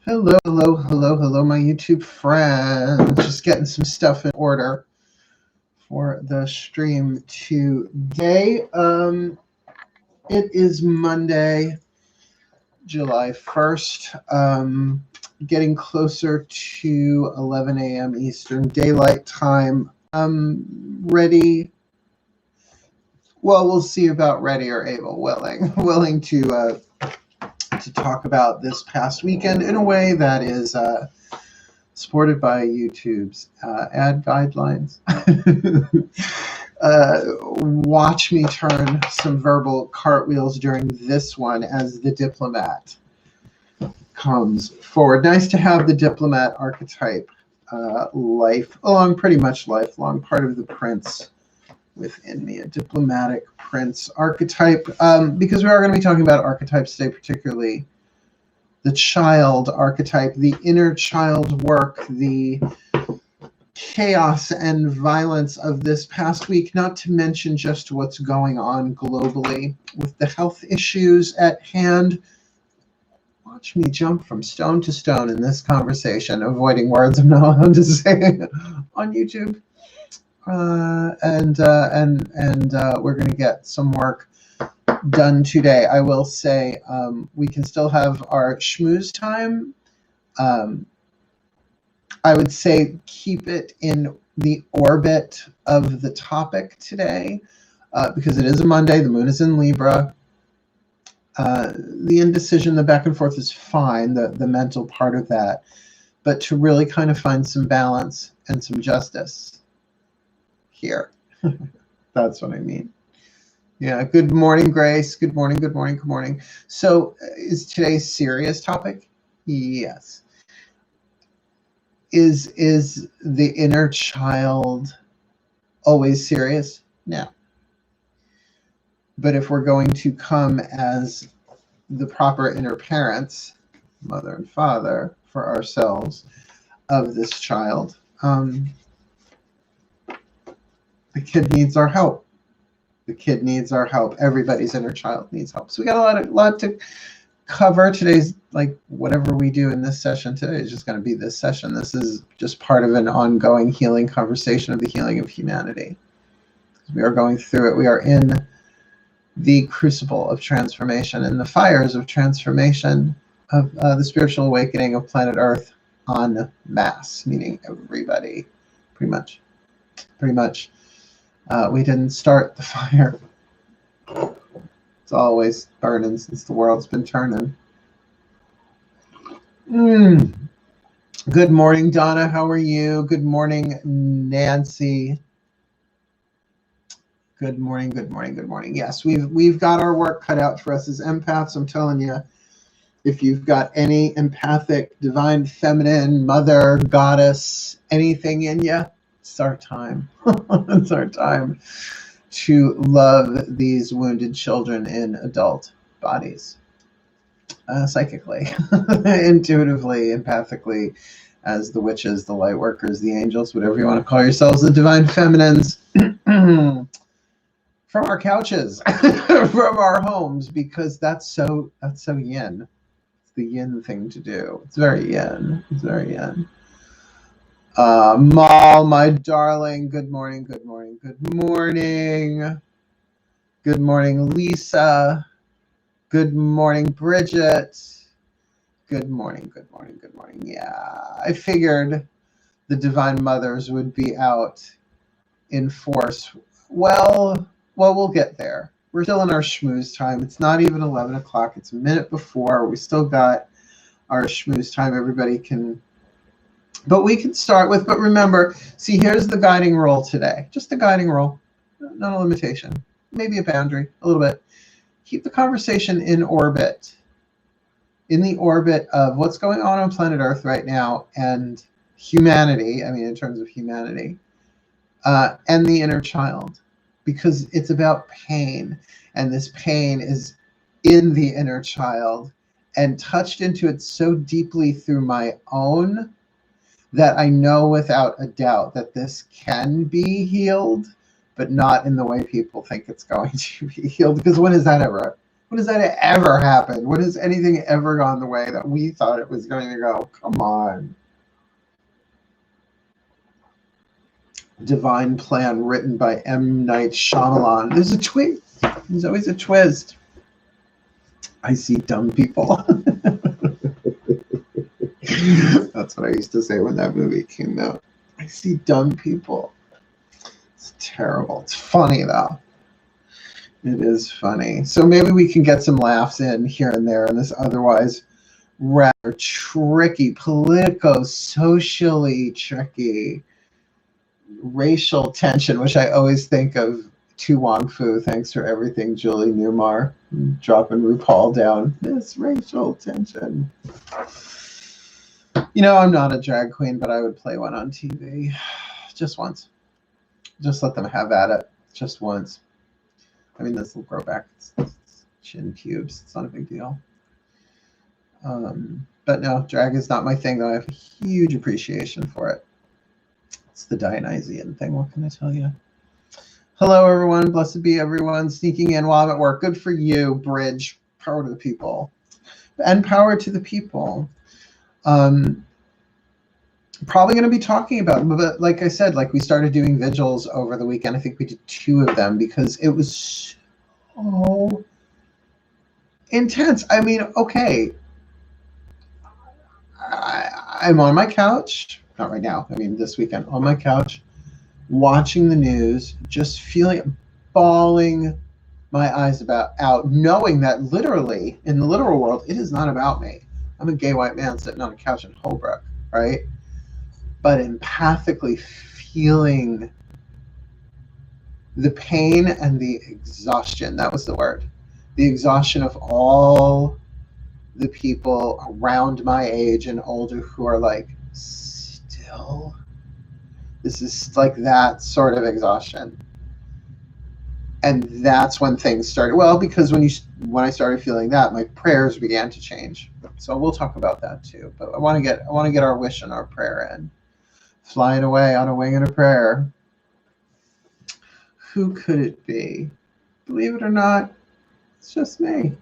Hello, hello, hello, hello, my YouTube friends. Just getting some stuff in order for the stream today. It is Monday, July 1st, getting closer to 11 a.m. Eastern Daylight Time. Ready. Well, we'll see about ready or able, willing to talk about this past weekend in a way that is supported by YouTube's ad guidelines. Watch me turn some verbal cartwheels during this one as the diplomat comes forward. Nice to have the diplomat archetype pretty much lifelong, part of the prince within me, a diplomatic prince archetype, because we are going to be talking about archetypes today, particularly the child archetype, the inner child work, the chaos and violence of this past week, not to mention just what's going on globally with the health issues at hand. Watch me jump from stone to stone in this conversation, avoiding words I'm not allowed to say on YouTube. And we're going to get some work done today. I will say we can still have our schmooze time. I would say keep it in the orbit of the topic today because it is a Monday. The moon is in Libra. The indecision, the back and forth is fine, the mental part of that. But to really kind of find some balance and some justice here. That's what I mean. Yeah, good morning, Grace. Good morning, good morning, good morning. So is today's serious topic? Yes. Is the inner child always serious? No. But if we're going to come as the proper inner parents, mother and father, for ourselves of this child, the kid needs our help. The kid needs our help. Everybody's inner child needs help. So we got a lot to cover. Today's, like, whatever we do in this session today is just going to be this session. This is just part of an ongoing healing conversation of the healing of humanity. We are going through it. We are in the crucible of transformation, in the fires of transformation of the spiritual awakening of planet Earth en masse, meaning everybody, pretty much. We didn't start the fire. It's always burning since the world's been turning. Good morning, Donna. How are you? Good morning, Nancy. Good morning, good morning, good morning. Yes, we've got our work cut out for us as empaths. I'm telling you, if you've got any empathic, divine, feminine, mother, goddess, anything in you, it's our time. It's our time to love these wounded children in adult bodies. Psychically, intuitively, empathically, as the witches, the light workers, the angels, whatever you want to call yourselves, the divine feminines, from our couches, from our homes, because that's so yin. It's the yin thing to do. It's very yin. It's very yin. Mal, my darling, good morning, good morning, good morning. Good morning, Lisa. Good morning, Bridget. Good morning, good morning, good morning. Yeah, I figured the Divine Mothers would be out in force. Well, we'll get there. We're still in our schmooze time. It's not even 11 o'clock. It's a minute before. We still got our schmooze time. Everybody can... But we can start with, but remember, see, here's the guiding role today. Just the guiding role, not a limitation. Maybe a boundary, a little bit. Keep the conversation in orbit, in the orbit of what's going on planet Earth right now and humanity, I mean, in terms of humanity, and the inner child, because it's about pain, and this pain is in the inner child and touched into it so deeply through my own that I know without a doubt that this can be healed, but not in the way people think it's going to be healed. Because when is that ever When has that ever happened? When has anything ever gone the way that we thought it was going to go? Come on. Divine Plan, written by M. Night Shyamalan. There's a twist. There's always a twist. I see dumb people. That's what I used to say when that movie came out. I see dumb people. It's terrible. It's funny, though. It is funny. So maybe we can get some laughs in here and there in this otherwise rather tricky, politico-socially tricky, racial tension, which I always think of Tu Wong Fu. Thanks for everything, Julie Newmar. Dropping RuPaul down. This racial tension. You know, I'm not a drag queen, but I would play one on TV. Just once. Just let them have at it. Just once. I mean, this will grow back. It's chin pubes. It's not a big deal. But no, drag is not my thing, though. I have a huge appreciation for it. It's the Dionysian thing. What can I tell you? Hello, everyone. Blessed be everyone sneaking in while I'm at work. Good for you, Bridge. Power to the people. And power to the people. Probably going to be talking about, but like I said, like we started doing vigils over the weekend. I think we did 2 of them because it was so intense. I mean, okay, I'm on my couch, not right now, I mean this weekend, on my couch, watching the news, just feeling, bawling my eyes out, knowing that literally, in the literal world, it is not about me. I'm a gay white man sitting on a couch in Holbrook, right? But empathically feeling the pain and the exhaustion. That was the word. The exhaustion of all the people around my age and older who are like, still? This is like that sort of exhaustion. And that's when things started. Well, because when I started feeling that, my prayers began to change. So we'll talk about that too. But I want to get our wish and our prayer in. Flying away on a wing and a prayer. Who could it be? Believe it or not, it's just me.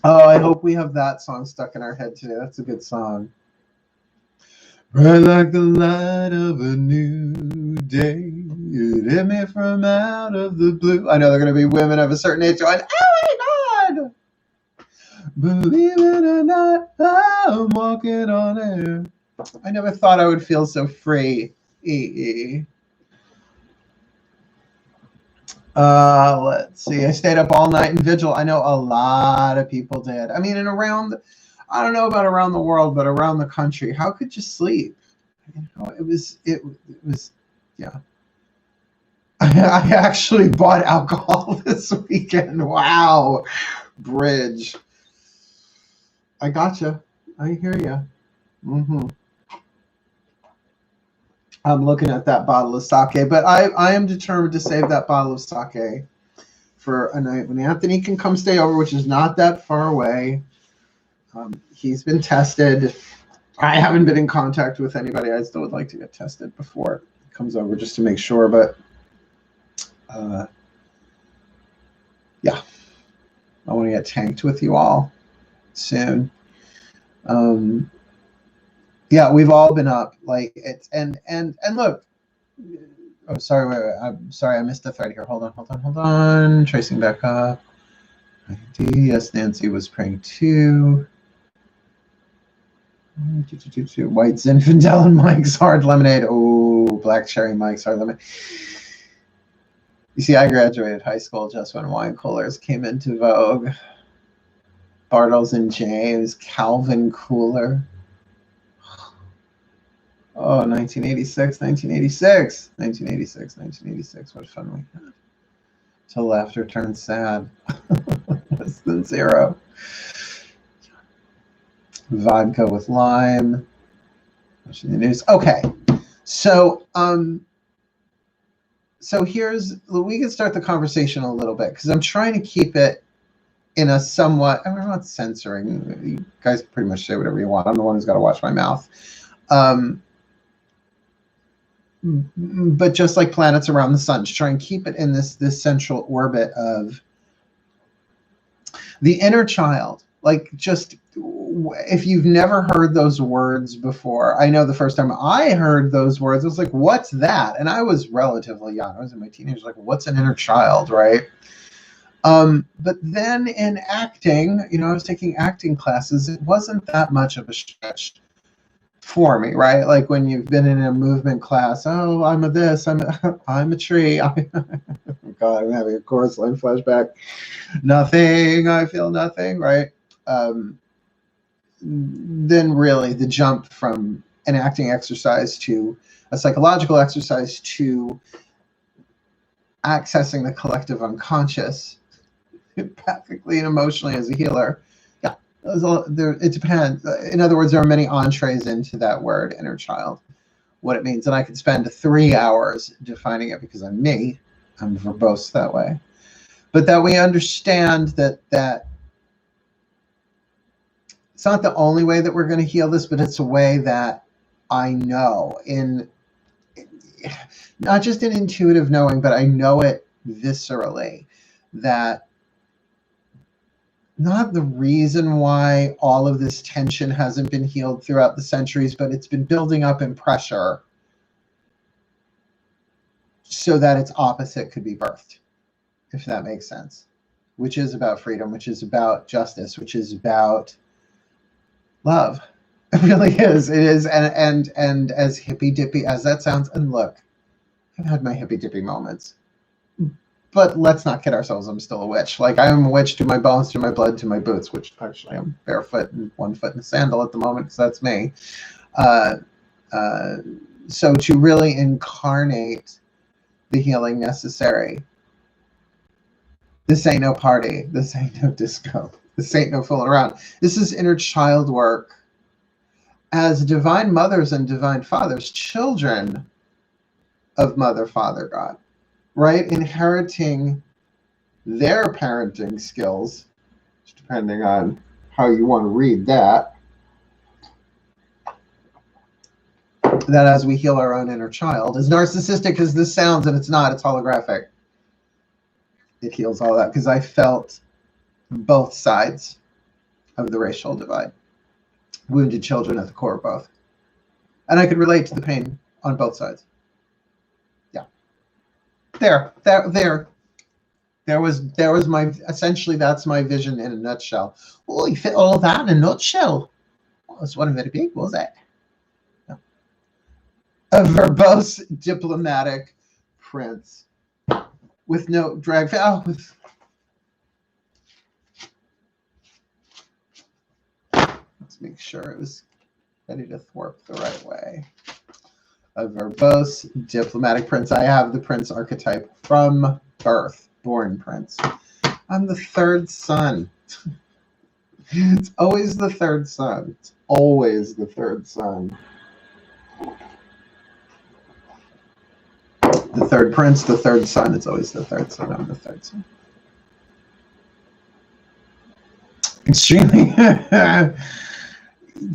Oh, I hope we have that song stuck in our head today. That's a good song. Bright like the light of a new day, it hit me from out of the blue. I know they're going to be women of a certain age going, oh my God! Believe it or not, I'm walking on air. I never thought I would feel so free. Let's see. I stayed up all night in vigil. I know a lot of people did. I mean, I don't know about around the world, but around the country, how could you sleep? You know, it was, yeah. I actually bought alcohol this weekend. Wow. Bridge. I gotcha. I hear you. I'm looking at that bottle of sake, but I am determined to save that bottle of sake for a night when Anthony can come stay over, which is not that far away. He's been tested. I haven't been in contact with anybody. I still would like to get tested before it comes over just to make sure, but yeah, I want to get tanked with you all soon. Yeah, we've all been up, like it's and look. Oh, sorry, wait, I'm sorry, I missed a thread here. Hold on. Tracing back up. Yes, Nancy was praying too. White Zinfandel and Mike's Hard Lemonade. Oh, Black Cherry Mike's Hard Lemonade. You see, I graduated high school just when wine coolers came into vogue. Bartles and James, Calvin Cooler. Oh, 1986. What fun we had. Till laughter turns sad. Less than 0. Vodka with lime. Watching the news. Okay. So, we can start the conversation a little bit because I'm trying to keep it in a somewhat, I'm not censoring. You guys pretty much say whatever you want. I'm the one who's got to watch my mouth. but just like planets around the sun, to try and keep it in this central orbit of the inner child. Like, just if you've never heard those words before, I know the first time I heard those words, I was like, what's that? And I was relatively young. I was in my teenagers, like, what's an inner child, right? But then in acting, you know, I was taking acting classes. It wasn't that much of a stretch for me, right? Like when you've been in a movement class, oh, I'm a this, I'm a tree. God, I'm having a chorus line flashback. Nothing, I feel nothing, right? Then really the jump from an acting exercise to a psychological exercise to accessing the collective unconscious, empathically and emotionally as a healer. Yeah, it depends. In other words, there are many entrees into that word, inner child, what it means. And I could spend 3 hours defining it because I'm me. I'm verbose that way. But that we understand that it's not the only way that we're going to heal this, but it's a way that I know, in not just an intuitive knowing, but I know it viscerally, that not the reason why all of this tension hasn't been healed throughout the centuries, but it's been building up in pressure so that its opposite could be birthed, if that makes sense, which is about freedom, which is about justice, which is about love. It really is. It is. And as hippy dippy as that sounds, and look, I've had my hippy dippy moments, but let's not kid ourselves. I'm still a witch. Like, I am a witch to my bones, to my blood, to my boots, which actually I'm barefoot and 1 foot in a sandal at the moment, because that's me. So to really incarnate the healing necessary, this ain't no party. This ain't no disco. This ain't no fooling around. This is inner child work. As divine mothers and divine fathers, children of Mother, Father, God, right? Inheriting their parenting skills, depending on how you want to read that, that as we heal our own inner child, as narcissistic as this sounds, and it's not, it's holographic, it heals all that, because I felt both sides of the racial divide. Wounded children at the core of both. And I could relate to the pain on both sides. Yeah. There was my, essentially that's my vision in a nutshell. Oh, you fit all of that in a nutshell. Well, it's one very big, was it? Yeah. A verbose diplomatic prince with no drag. Oh, with, let's make sure it was ready to thwarp the right way. A verbose diplomatic prince. I have the prince archetype from birth, born prince. I'm the third son. It's always the third son. It's always the third son. The third prince, the third son. It's always the third son. I'm the third son. Extremely.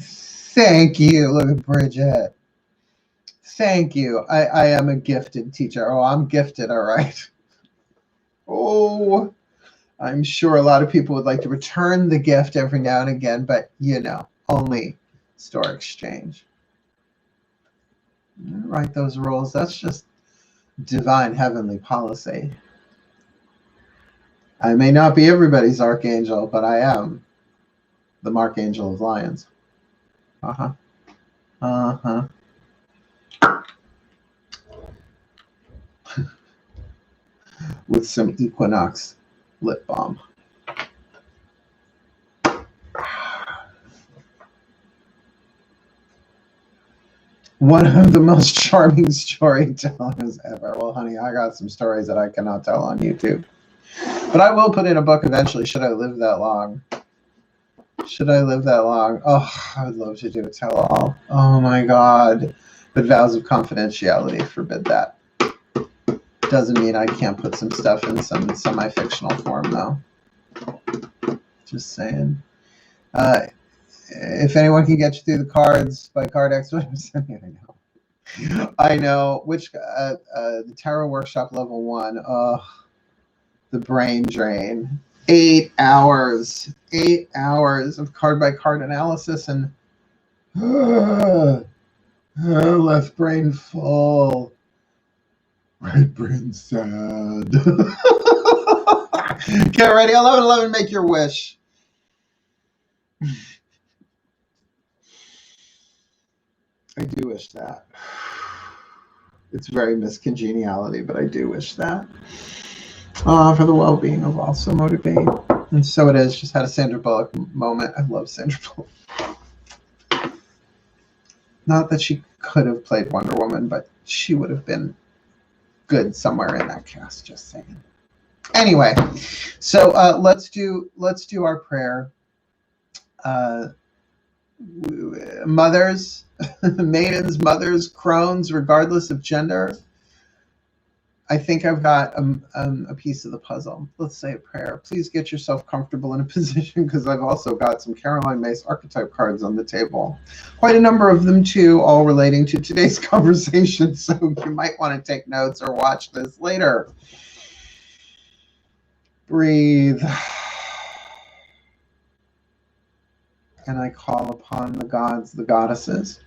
Thank you. Look at Bridget. Thank you. I am a gifted teacher. Oh, I'm gifted. All right. Oh, I'm sure a lot of people would like to return the gift every now and again, but you know, only store exchange. Write those rules. That's just divine heavenly policy. I may not be everybody's archangel, but I am the Archangel of Lyons. Uh-huh. Uh-huh. With some Equinox lip balm. One of the most charming storytellers ever. Well, honey, I got some stories that I cannot tell on YouTube. But I will put in a book eventually, should I live that long. Should I live that long? Oh, I would love to do a tell-all. Oh my God. But vows of confidentiality forbid that. Doesn't mean I can't put some stuff in some semi-fictional form, though. Just saying. If anyone can get you through the cards by card experts, I know. I know. Which the Tarot Workshop level 1. The brain drain. 8 hours. 8 hours of card by card analysis and left brain full. Right brain sad. Get ready. 1111, make your wish. I do wish that. It's very miscongeniality, but I do wish that. For the well-being of all, so motivating. And so it is. Just had a Sandra Bullock moment. I love Sandra Bullock. Not that she could have played Wonder Woman, but she would have been good somewhere in that cast. Just saying. Anyway, so let's do our prayer. Mothers, maidens, mothers, crones, regardless of gender. I think I've got a piece of the puzzle. Let's say a prayer. Please get yourself comfortable in a position, because I've also got some Caroline Myss archetype cards on the table. Quite a number of them too, all relating to today's conversation. So you might want to take notes or watch this later. Breathe. And I call upon the gods, the goddesses,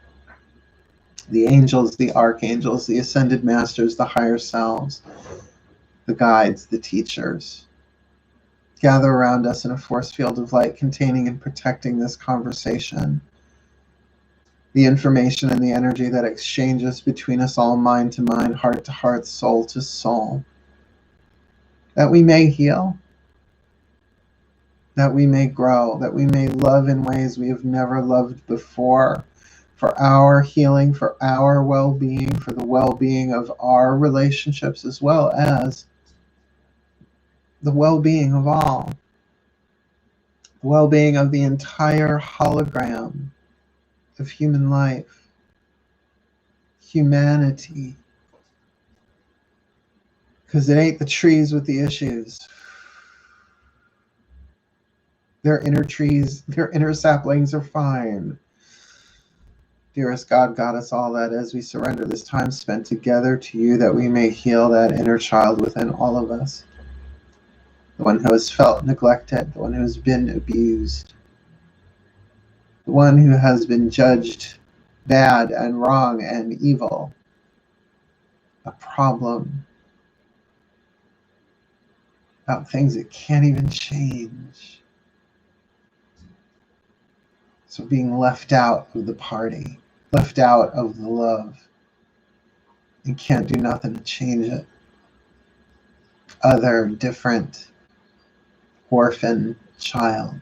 the angels, the archangels, the ascended masters, the higher selves, the guides, the teachers. Gather around us in a force field of light, containing and protecting this conversation. The information and the energy that exchanges between us all, mind to mind, heart to heart, soul to soul. That we may heal, that we may grow, that we may love in ways we have never loved before, for our healing, for our well-being, for the well-being of our relationships, as well as the well-being of all, the well-being of the entire hologram of human life, humanity. Because it ain't the trees with the issues. Their inner trees, their inner saplings are fine. Dearest God, Goddess, all that is, we surrender this time spent together to you, that we may heal that inner child within all of us. The one who has felt neglected, the one who has been abused, the one who has been judged bad and wrong and evil, a problem, about things that can't even change. So being left out of the party, left out of the love, and can't do nothing to change it. Other, different, orphan child.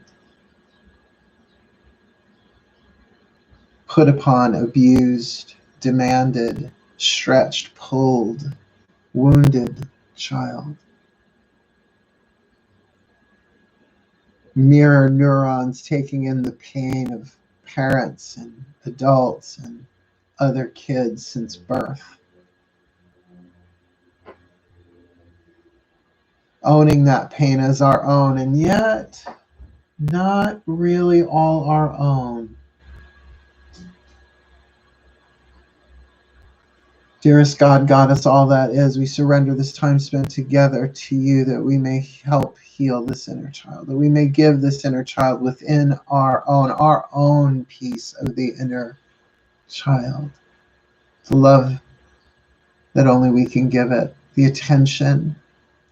Put upon, abused, demanded, stretched, pulled, wounded child. Mirror neurons taking in the pain of parents and adults and other kids since birth. Owning that pain as our own, and yet not really all our own. Dearest God, Goddess, all that is, we surrender this time spent together to you, that we may help heal this inner child, that we may give this inner child within our own piece of the inner child, the love that only we can give it, the attention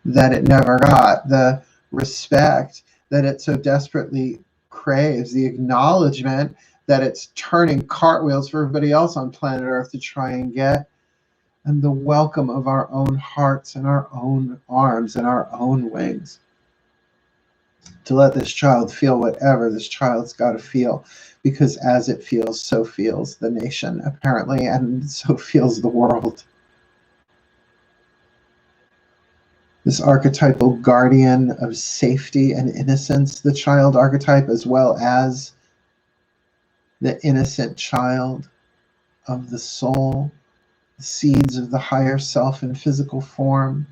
that it never got, the respect that it so desperately craves, the acknowledgement that it's turning cartwheels for everybody else on planet Earth to try and get, and the welcome of our own hearts and our own arms and our own wings. To let this child feel whatever this child's got to feel, because as it feels, so feels the nation, apparently, and so feels the world. This archetypal guardian of safety and innocence, the child archetype, as well as the innocent child of the soul, the seeds of the higher self in physical form,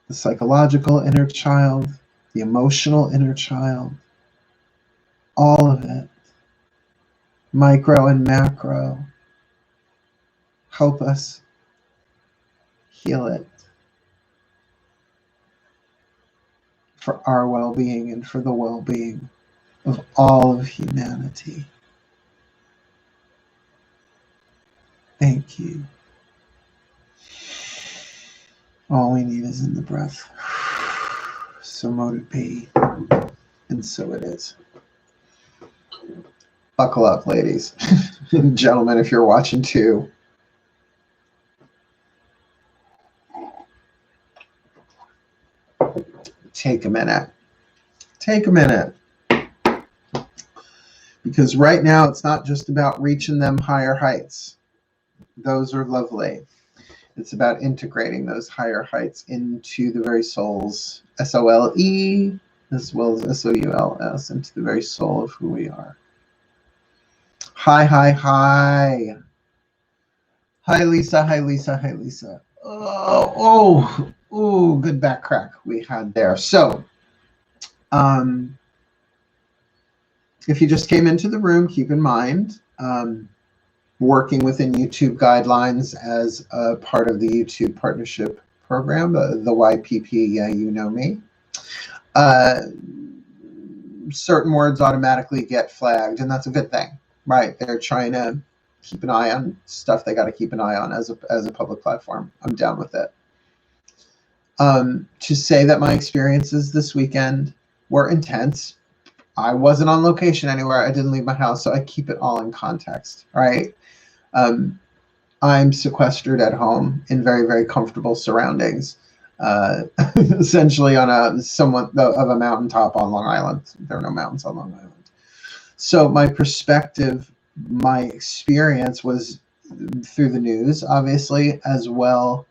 the psychological inner child, the emotional inner child, all of it micro and macro. Help us heal it for our well-being and for the well-being of all of humanity. Thank you. All we need is in the breath. So mote it be, and so it is. Buckle up, ladies and gentlemen, if you're watching too. Take a minute. Take a minute. Because right now it's not just about reaching them higher heights. Those are lovely. It's about integrating those higher heights into the very soul's S-O-L-E as well as S-O-U-L-S, into the very soul of who we are. Hi, hi, hi. Hi, Lisa. Hi, Lisa. Hi, Lisa. Oh, good back crack we had there. So, if you just came into the room, keep in mind, working within YouTube guidelines as a part of the YouTube partnership program, the YPP, yeah, you know me. Certain words automatically get flagged, and that's a good thing, right? They're trying to keep an eye on stuff they got to keep an eye on as a public platform. I'm down with it. To say that my experiences this weekend were intense. I wasn't on location anywhere. I didn't leave my house, so I keep it all in context, right? I'm sequestered at home in very, very comfortable surroundings, essentially on somewhat of a mountaintop on Long Island. There are no mountains on Long Island. So my perspective, my experience was through the news, obviously, as well.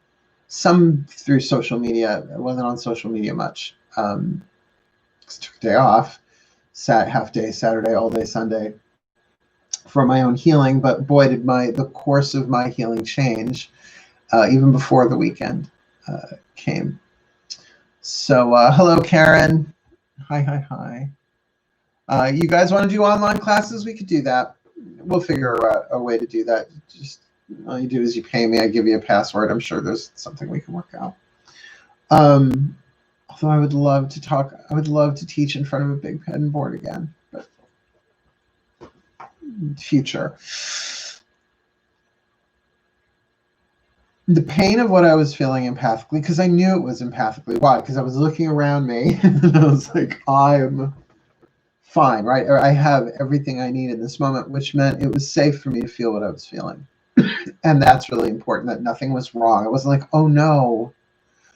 Some through social media. I wasn't on social media much. Took a day off, half day Saturday, all day Sunday for my own healing. But boy, did the course of my healing change even before the weekend came. So hello, Karen. Hi, hi, hi. You guys want to do online classes? We could do that. We'll figure out a way to do that. Just all you do is you pay me. I give you a password. I'm sure there's something we can work out. Although I would love to talk. I would love to teach in front of a big pen board again. But future. The pain of what I was feeling empathically, because I knew it was empathically. Why? Because I was looking around me and I was like, I'm fine, right? Or I have everything I need in this moment, which meant it was safe for me to feel what I was feeling. And that's really important, that nothing was wrong. It wasn't like, oh no,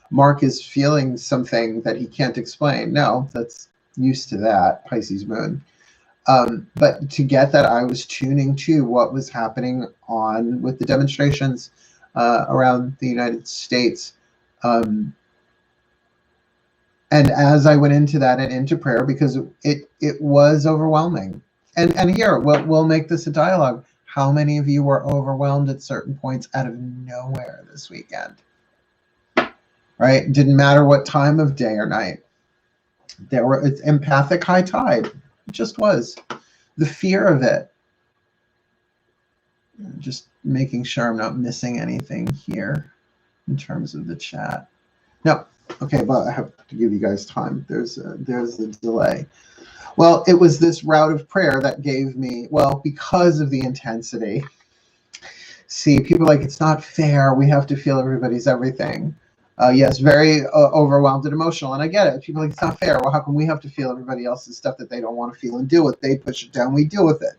Mark is feeling something that he can't explain. No, that's used to that, Pisces moon. But to get that, I was tuning to what was happening on with the demonstrations around the United States. And as I went into that and into prayer, because it was overwhelming. And here, we'll make this a dialogue. How many of you were overwhelmed at certain points out of nowhere this weekend? Right? Didn't matter what time of day or night. It's empathic high tide. It just was. The fear of it. Just making sure I'm not missing anything here in terms of the chat. No. Okay, but I have to give you guys time. There's a delay. Well, it was this route of prayer that gave me, well, because of the intensity. See, people are like, it's not fair. We have to feel everybody's everything. Yes, very overwhelmed and emotional, and I get it. People are like, it's not fair. Well, how come we have to feel everybody else's stuff that they don't want to feel and deal with? They push it down, we deal with it.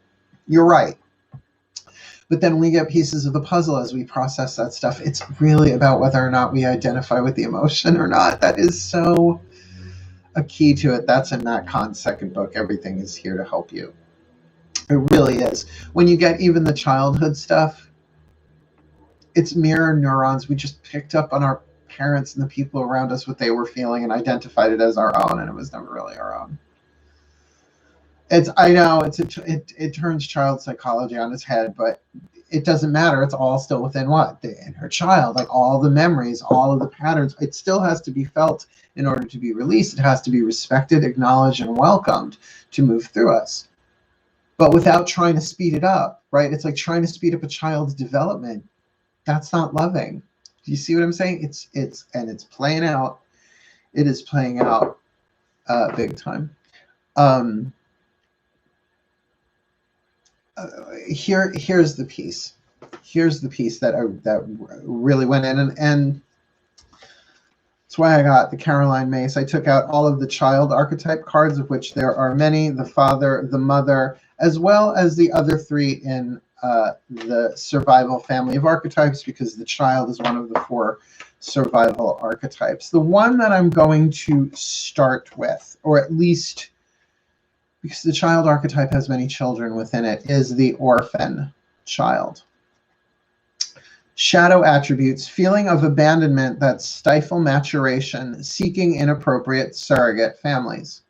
You're right. But then we get pieces of the puzzle as we process that stuff. It's really about whether or not we identify with the emotion or not. That is so a key to it. That's in Nat Khan's second book, Everything is Here to Help You. It really is. When you get even the childhood stuff, it's mirror neurons. We just picked up on our parents and the people around us what they were feeling and identified it as our own, and it was never really our own. I know it turns child psychology on its head, but it doesn't matter. It's all still within what? The inner child, like all the memories, all of the patterns. It still has to be felt in order to be released. It has to be respected, acknowledged, and welcomed to move through us. but without trying to speed it up, right? It's like trying to speed up a child's development. That's not loving. Do you see what I'm saying? It's playing out. It is playing out big time. Here's the piece. Here's the piece that really went in, and that's why I got the Caroline Mace. I took out all of the child archetype cards, of which there are many: the father, the mother, as well as the other three in the survival family of archetypes, because the child is one of the 4 survival archetypes. The one that I'm going to start with, or at least because the child archetype has many children within it, is the orphan child. Shadow attributes: feeling of abandonment that stifle maturation, seeking inappropriate surrogate families.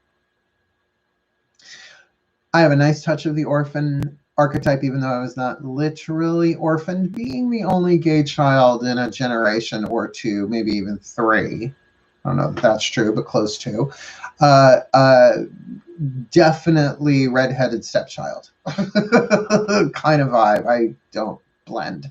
I have a nice touch of the orphan archetype, even though I was not literally orphaned, being the only gay child in a generation or 2, maybe even 3. I don't know if that's true, but close to. Definitely redheaded stepchild kind of vibe. I don't blend.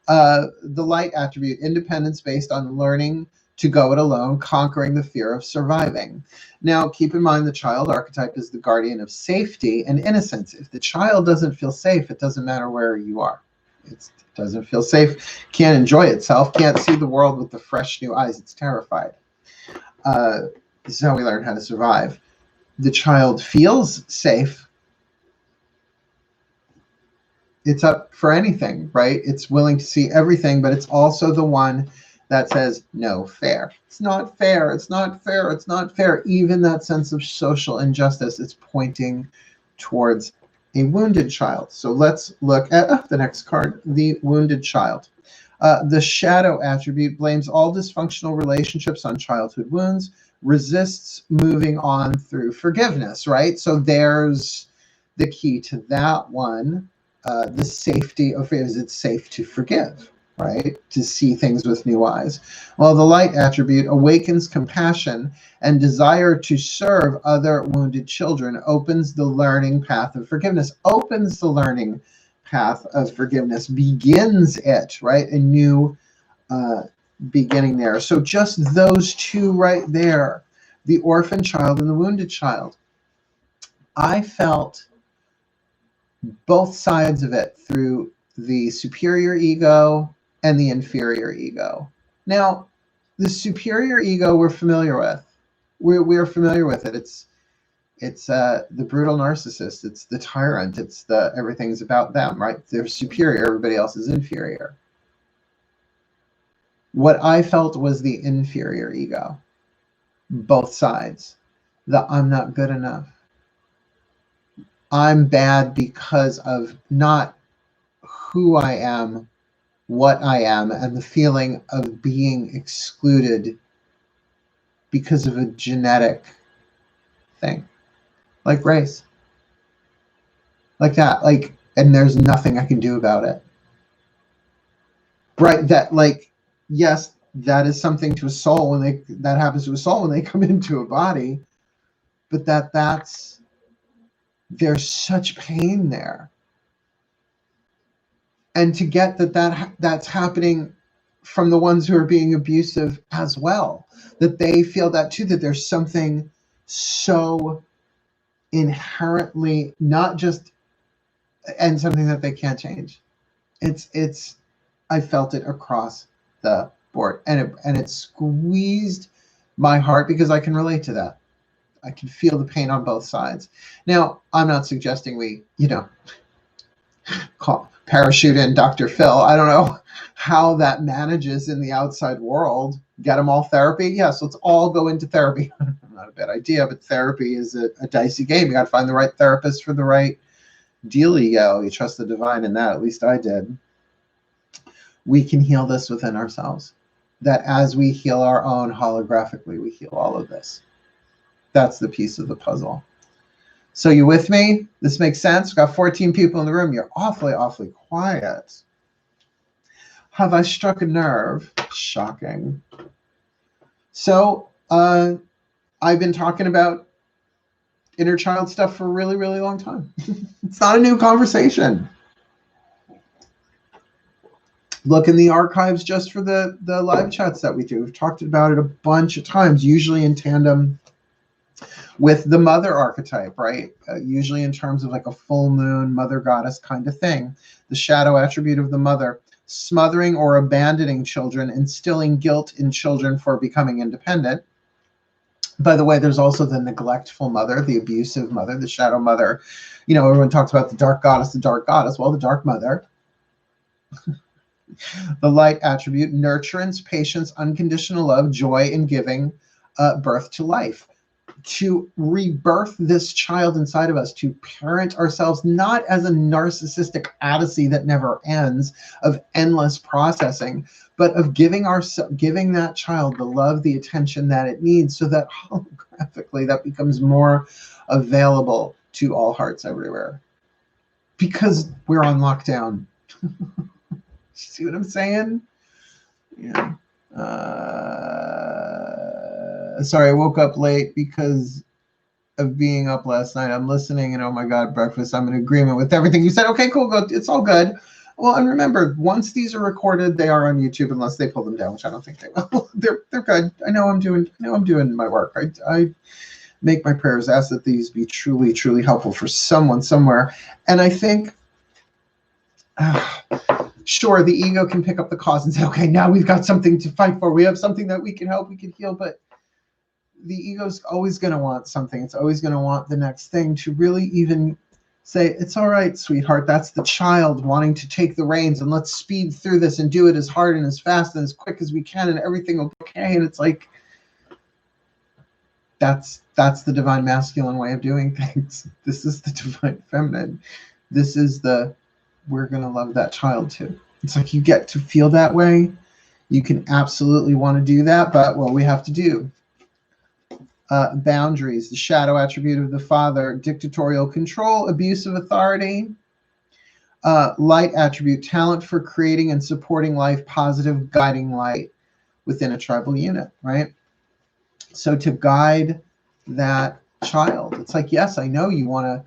The light attribute: independence based on learning to go it alone, conquering the fear of surviving. Now, keep in mind the child archetype is the guardian of safety and innocence. If the child doesn't feel safe, it doesn't matter where you are. It doesn't feel safe, can't enjoy itself, can't see the world with the fresh new eyes. It's terrified. This is how we learn how to survive. The child feels safe. It's up for anything, right? It's willing to see everything, but it's also the one that says, no fair. It's not fair. It's not fair. It's not fair. Even that sense of social injustice is pointing towards a wounded child. So let's look at the next card, the wounded child. The shadow attribute blames all dysfunctional relationships on childhood wounds, resists moving on through forgiveness, right? So there's the key to that one. The safety of it is it's safe to forgive, right? To see things with new eyes. Well, the light attribute awakens compassion and desire to serve other wounded children, opens the learning path of forgiveness, opens the learning path of forgiveness, begins it, right? A new beginning there. So just those 2 right there, the orphan child and the wounded child. I felt both sides of it through the superior ego and the inferior ego. Now, the superior ego we're familiar with. We're familiar with it. It's the brutal narcissist. It's the tyrant. It's the everything's about them, right? They're superior. Everybody else is inferior. What I felt was the inferior ego. Both sides. The I'm not good enough. I'm bad because of not who I am, what I am, and the feeling of being excluded because of a genetic thing, like race, like that, like, and there's nothing I can do about it. Right? That, like, yes, that is something to a soul when that happens to a soul when they come into a body, but there's such pain there. And to get that's happening from the ones who are being abusive as well, that they feel that too, that there's something so inherently not just, and something that they can't change. I felt it across the board, and it squeezed my heart because I can relate to that. I can feel the pain on both sides. Now, I'm not suggesting we, parachute in Dr. Phil. I don't know how that manages in the outside world. Get them all therapy? Yes, let's all go into therapy. Not a bad idea, but therapy is a dicey game. You got to find the right therapist for the right dealio. You trust the divine in that. At least I did. We can heal this within ourselves. That as we heal our own holographically, we heal all of this. That's the piece of the puzzle. So you with me? This makes sense? We've got 14 people in the room. You're awfully, awfully quiet. Have I struck a nerve? Shocking. So I've been talking about inner child stuff for a really, really long time. It's not a new conversation. Look in the archives just for the live chats that we do. We've talked about it a bunch of times, usually in tandem with the mother archetype, right? Usually in terms of like a full moon, mother goddess kind of thing. The shadow attribute of the mother, smothering or abandoning children, instilling guilt in children for becoming independent. By the way, there's also the neglectful mother, the abusive mother, the shadow mother. You know, everyone talks about the dark goddess, the dark goddess. Well, the dark mother. The light attribute, nurturance, patience, unconditional love, joy in giving birth to life. To rebirth this child inside of us, to parent ourselves, not as a narcissistic odyssey that never ends of endless processing, but of giving that child the love, the attention that it needs, so that holographically that becomes more available to all hearts everywhere. Because we're on lockdown. See what I'm saying? Yeah. Sorry, I woke up late because of being up last night. I'm listening, and oh my God, breakfast. I'm in agreement with everything you said. Okay, cool, go. It's all good. Well, and remember, once these are recorded, they are on YouTube unless they pull them down, which I don't think they will. They're good. I know I'm doing my work. I make my prayers, ask that these be truly, truly helpful for someone somewhere. And I think, sure, the ego can pick up the cause and say, okay, now we've got something to fight for. We have something that we can help, we can heal, but the ego's always going to want something. It's always going to want the next thing to really even say, it's all right, sweetheart. That's the child wanting to take the reins, and let's speed through this and do it as hard and as fast and as quick as we can, and everything will be okay. And it's like, that's the divine masculine way of doing things. This is the divine feminine. This is the, we're going to love that child too. It's like, you get to feel that way. You can absolutely want to do that, but what we have to do. Boundaries, the shadow attribute of the father, dictatorial control, abuse of authority. Light attribute, talent for creating and supporting life, positive guiding light within a tribal unit, right? So to guide that child, it's like, yes, I know you want to,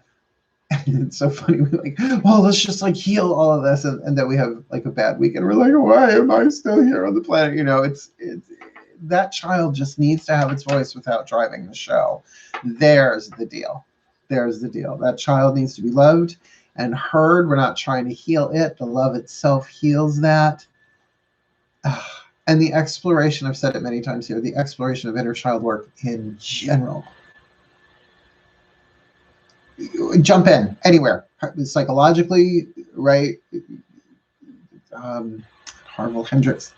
and it's so funny, we're like, well, let's just like heal all of this, and then we have like a bad week, and we're like, why am I still here on the planet? You know, it's that child just needs to have its voice without driving the show. There's the deal. There's the deal. That child needs to be loved and heard. We're not trying to heal it. The love itself heals that. And the exploration, I've said it many times here, the exploration of inner child work in general. Jump in anywhere, psychologically, right? Harville Hendricks.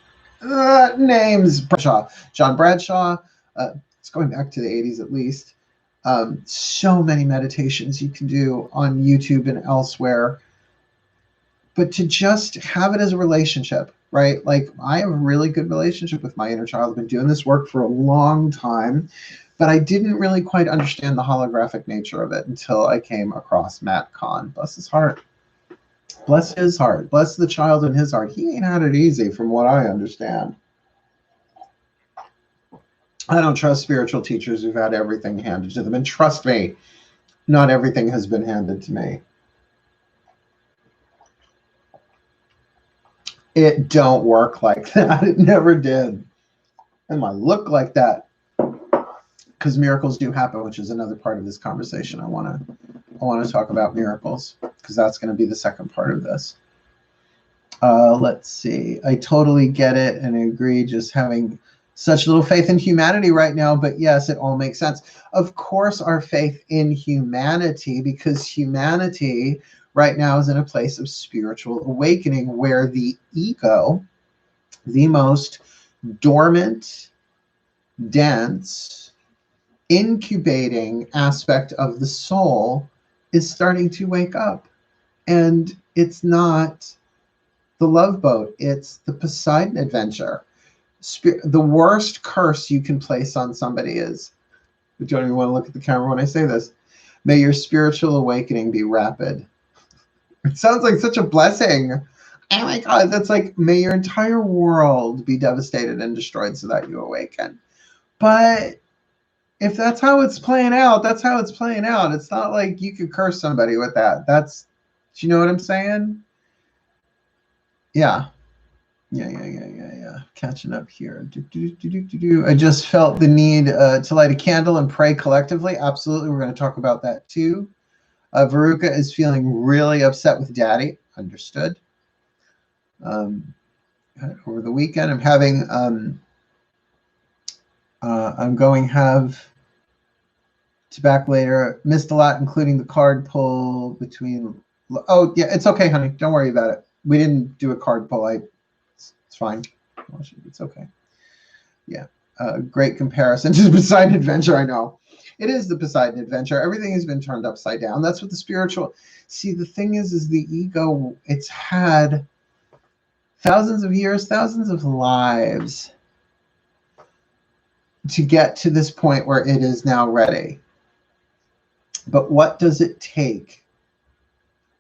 Names, Bradshaw, John Bradshaw. It's going back to the 80s at least. So many meditations you can do on YouTube and elsewhere. But to just have it as a relationship, right? Like, I have a really good relationship with my inner child. I've been doing this work for a long time, but I didn't really quite understand the holographic nature of it until I came across Matt Kahn. Bless his heart. Bless his heart. Bless the child in his heart. He ain't had it easy from what I understand. I don't trust spiritual teachers who've had everything handed to them. And trust me, not everything has been handed to me. It don't work like that. It never did. It might look like that, because miracles do happen, which is another part of this conversation. I want to talk about miracles, because that's going to be the second part of this. Let's see. I totally get it and agree, just having such little faith in humanity right now. But yes, it all makes sense. Of course, our faith in humanity, because humanity right now is in a place of spiritual awakening, where the ego, the most dormant, dense, incubating aspect of the soul, is starting to wake up. And it's not the Love Boat, it's the Poseidon Adventure. The worst curse you can place on somebody is, you don't even want to look at the camera when I say this, may your spiritual awakening be rapid. It sounds like such a blessing. Oh my God, that's like, may your entire world be devastated and destroyed so that you awaken. But if that's how it's playing out, that's how it's playing out. It's not like you could curse somebody with that. That's, do you know what I'm saying? Yeah. Yeah. Catching up here. I just felt the need to light a candle and pray collectively. Absolutely. We're going to talk about that too. Veruca is feeling really upset with Daddy. Understood. Over the weekend, I'm having, I'm going to have to back later. Missed a lot, including the card pull between. Oh, yeah, it's okay, honey. Don't worry about it. We didn't do a card pull. It's fine. It's okay. Yeah. Great comparison to the Poseidon Adventure. I know. It is the Poseidon Adventure. Everything has been turned upside down. That's what the spiritual. See, the thing is the ego, it's had thousands of years, thousands of lives to get to this point where it is now ready. But what does it take?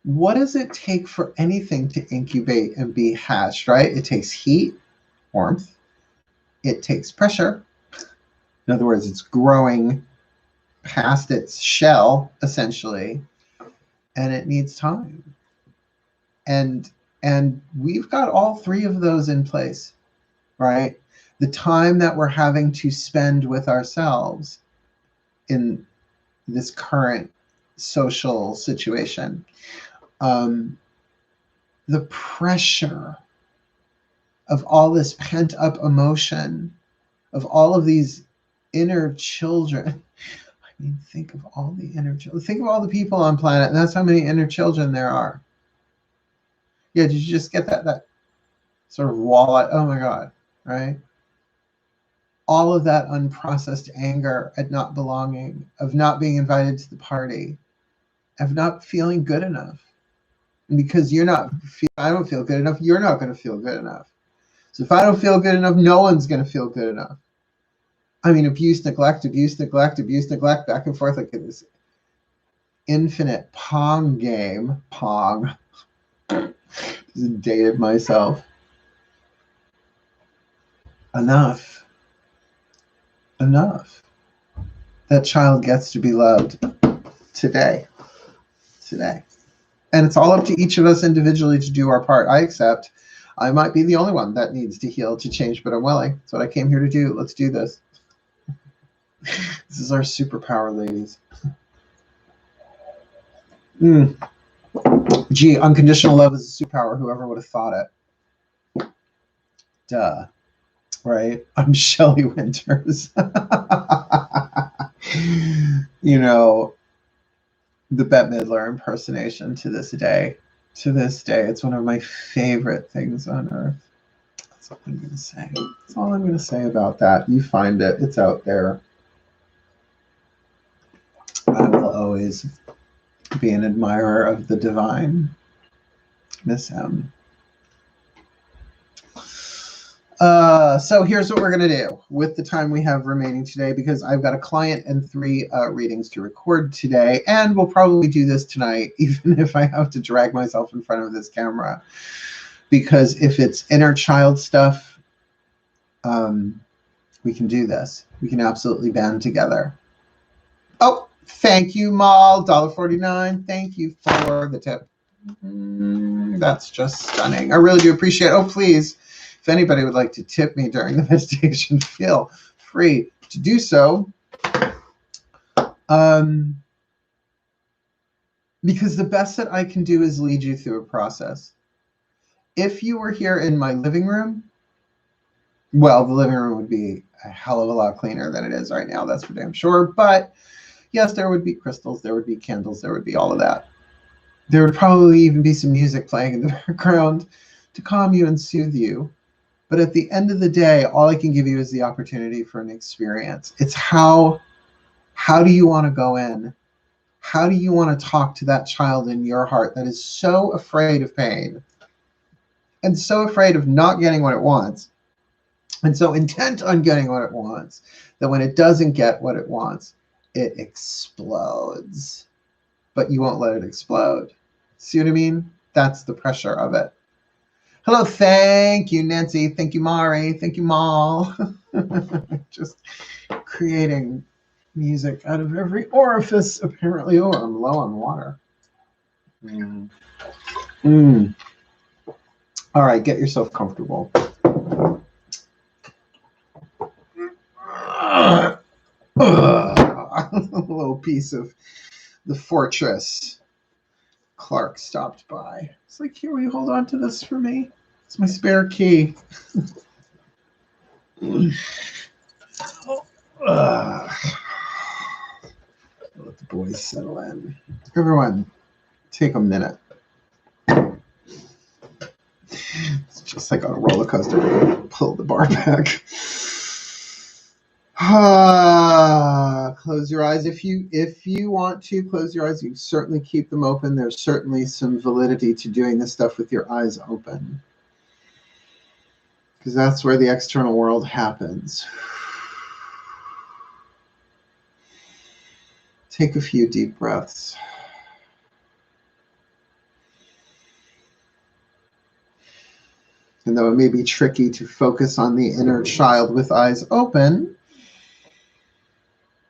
What does it take for anything to incubate and be hatched, right? It takes heat, warmth. It takes pressure. In other words, it's growing past its shell, essentially, and it needs time. And we've got all three of those in place, right? The time that we're having to spend with ourselves in this current social situation. The pressure of all this pent-up emotion, of all of these inner children. I mean, think of all the inner children. Think of all the people on planet, and that's how many inner children there are. Yeah, did you just get that sort of wall? Oh my God, right? All of that unprocessed anger at not belonging, of not being invited to the party, of not feeling good enough. And because I don't feel good enough, you're not going to feel good enough. So if I don't feel good enough, no one's going to feel good enough. I mean, abuse, neglect, back and forth like this infinite Pong game. Pong. Just dated myself. Enough. That child gets to be loved today. And it's all up to each of us individually to do our part. I accept. I might be the only one that needs to heal, to change, but I'm willing. That's what I came here to do. Let's do this. This is our superpower, ladies. Gee, unconditional love is a superpower. Whoever would have thought it? Duh. Right? I'm Shelley Winters. You know, the Bette Midler impersonation to this day. It's one of my favorite things on earth. That's all I'm going to say. That's all I'm going to say about that. You find it. It's out there. I will always be an admirer of the divine. Miss M. So here's what we're going to do with the time we have remaining today, because I've got a client and 3 readings to record today, and we'll probably do this tonight, even if I have to drag myself in front of this camera, because if it's inner child stuff, we can do this. We can absolutely band together. Oh, thank you, Mal, $1.49. Thank you for the tip. That's just stunning. I really do appreciate it. Oh, please. If anybody would like to tip me during the meditation, feel free to do so. Because the best that I can do is lead you through a process. If you were here in my living room, well, the living room would be a hell of a lot cleaner than it is right now, that's for damn sure. But yes, there would be crystals, there would be candles, there would be all of that. There would probably even be some music playing in the background to calm you and soothe you. But at the end of the day, all I can give you is the opportunity for an experience. It's how do you want to go in? How do you want to talk to that child in your heart that is so afraid of pain and so afraid of not getting what it wants and so intent on getting what it wants that when it doesn't get what it wants, it explodes. But you won't let it explode. See what I mean? That's the pressure of it. Hello, thank you, Nancy. Thank you, Mari. Thank you, Mal. Just creating music out of every orifice, apparently. Oh, I'm low on water. All right, get yourself comfortable. A little piece of the fortress. Clark stopped by. It's like, here, will you hold on to this for me? It's my spare key. Let the boys settle in. Everyone, take a minute. It's just like on a roller coaster. Pull the bar back. Close your eyes. If you want to close your eyes, you certainly keep them open. There's certainly some validity to doing this stuff with your eyes open, because that's where the external world happens. Take a few deep breaths. And though it may be tricky to focus on the inner child with eyes open,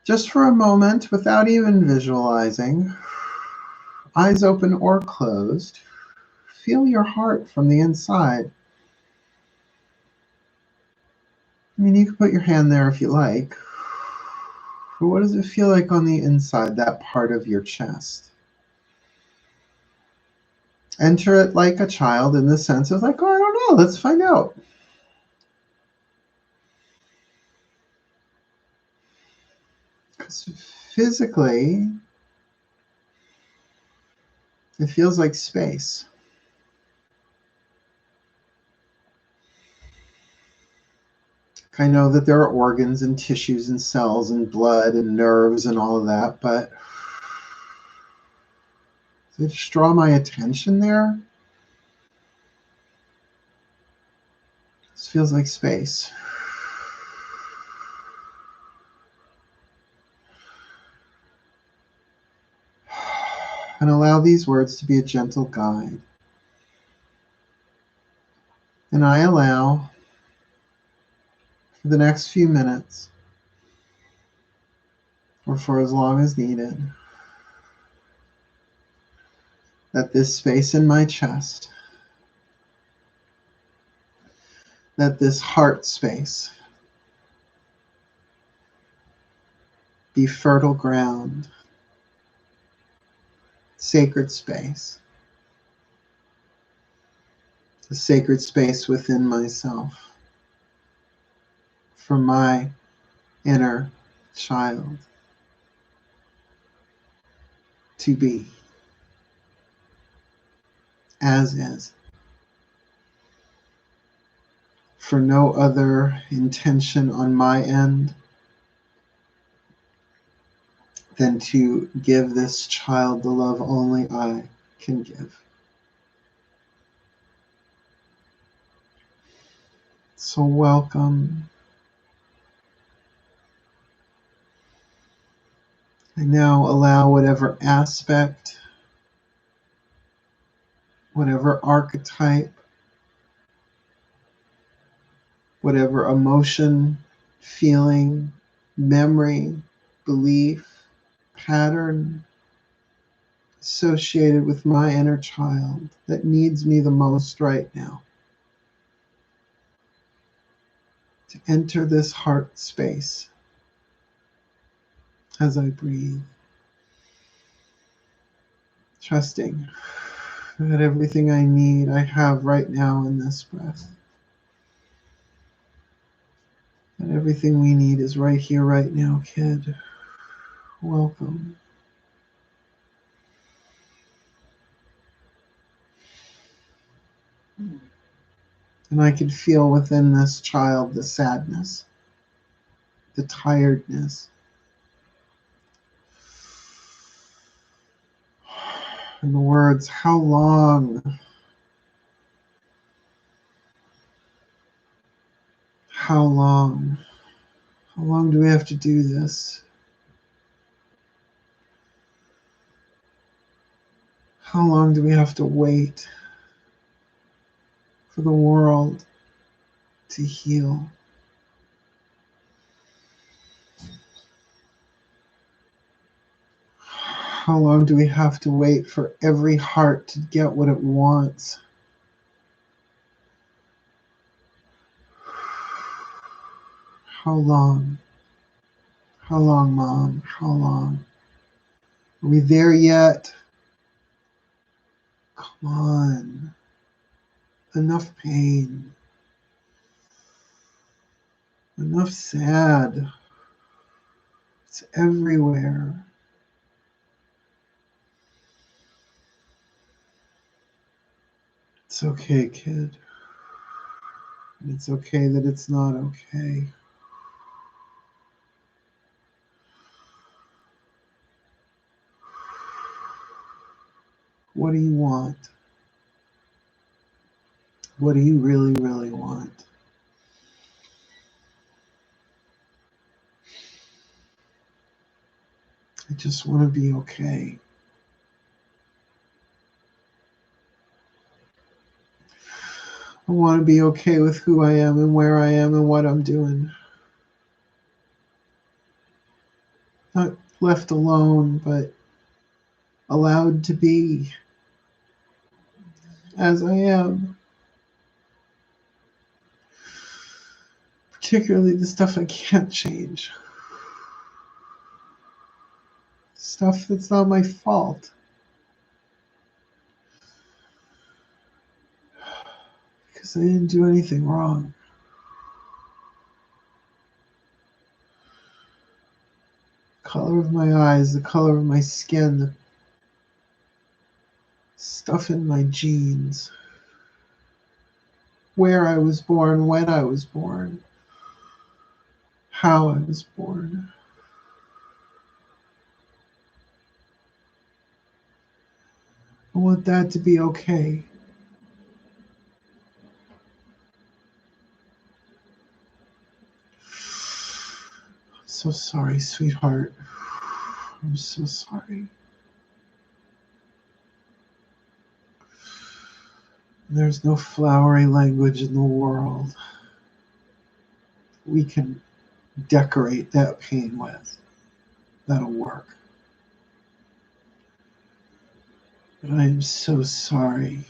just for a moment, without even visualizing, eyes open or closed, feel your heart from the inside. I mean, you can put your hand there if you like. But what does it feel like on the inside, that part of your chest? Enter it like a child in the sense of like, oh, I don't know, let's find out. Because physically, it feels like space. I know that there are organs and tissues and cells and blood and nerves and all of that, but to just draw my attention there, this feels like space. And allow these words to be a gentle guide. And I allow, for the next few minutes, or for as long as needed, that this space in my chest, that this heart space, be fertile ground, sacred space, the sacred space within myself, for my inner child to be as is, for no other intention on my end than to give this child the love only I can give. So welcome. I now allow whatever aspect, whatever archetype, whatever emotion, feeling, memory, belief, pattern associated with my inner child that needs me the most right now, to enter this heart space as I breathe, trusting that everything I need I have right now in this breath. And everything we need is right here, right now, kid. Welcome. And I can feel within this child the sadness, the tiredness, and the words, how long? How long? How long do we have to do this? How long do we have to wait for the world to heal? How long do we have to wait for every heart to get what it wants? How long? How long, Mom? How long? Are we there yet? Come on. Enough pain. Enough sad. It's everywhere. It's okay, kid. And it's okay that it's not okay. What do you want? What do you really, really want? I just want to be okay. I want to be okay with who I am and where I am and what I'm doing. Not left alone, but allowed to be as I am. Particularly the stuff I can't change. Stuff that's not my fault. Because I didn't do anything wrong. The color of my eyes, the color of my skin, the stuff in my genes. Where I was born, when I was born, how I was born. I want that to be okay. I'm so sorry, sweetheart. I'm so sorry. There's no flowery language in the world we can decorate that pain with. That'll work. But I am so sorry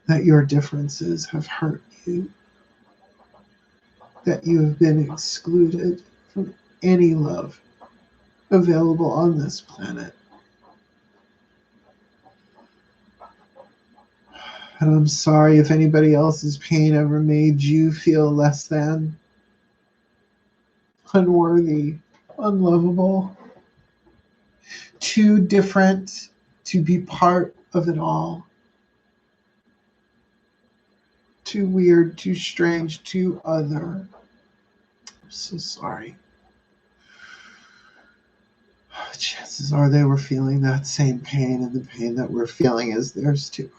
that your differences have hurt you, that you have been excluded from any love available on this planet. And I'm sorry if anybody else's pain ever made you feel less than, unworthy, unlovable, too different to be part of it all. Too weird, too strange, too other. I'm so sorry. Chances are they were feeling that same pain, and the pain that we're feeling is theirs too.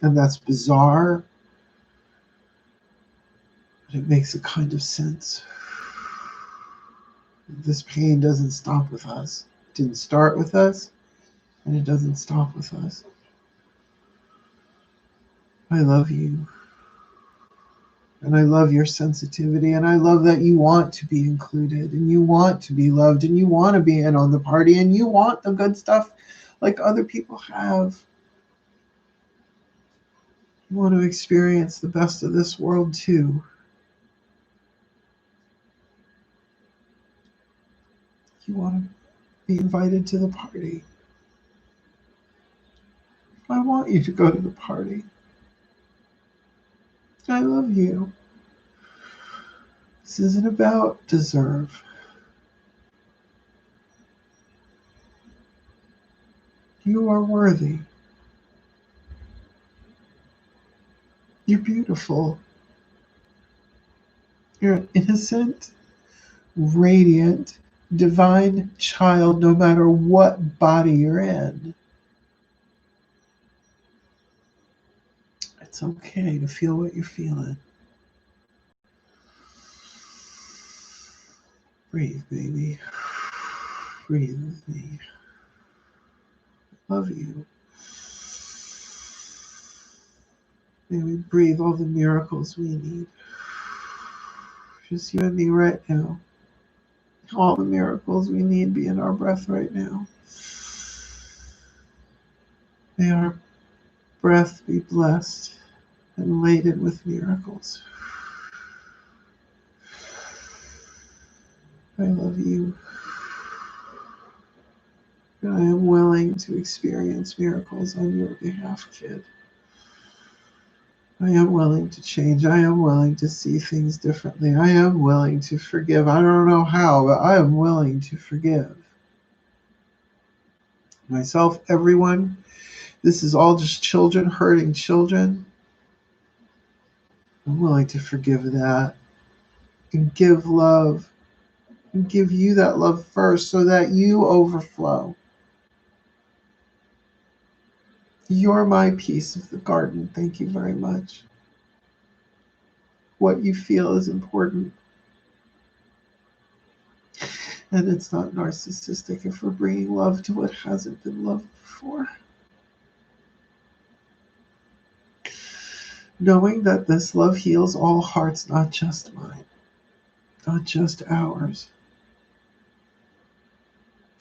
And that's bizarre, but it makes a kind of sense. This pain doesn't stop with us. It didn't start with us, and it doesn't stop with us. I love you. And I love your sensitivity, and I love that you want to be included, and you want to be loved, and you want to be in on the party, and you want the good stuff like other people have. You want to experience the best of this world too. You want to be invited to the party. I want you to go to the party. I love you. This isn't about deserve. You are worthy. You're beautiful. You're an innocent, radiant, divine child, no matter what body you're in. It's okay to feel what you're feeling. Breathe, baby. Breathe with me. I love you. May we breathe all the miracles we need. Just you and me right now. All the miracles we need be in our breath right now. May our breath be blessed and laden with miracles. I love you. And I am willing to experience miracles on your behalf, kid. I am willing to change. I am willing to see things differently. I am willing to forgive. I don't know how, but I am willing to forgive. Myself, everyone. This is all just children hurting children. I'm willing to forgive that and give love and give you that love first so that you overflow. You're my piece of the garden. Thank you very much. What you feel is important. And it's not narcissistic if we're bringing love to what hasn't been loved before. Knowing that this love heals all hearts, not just mine, not just ours.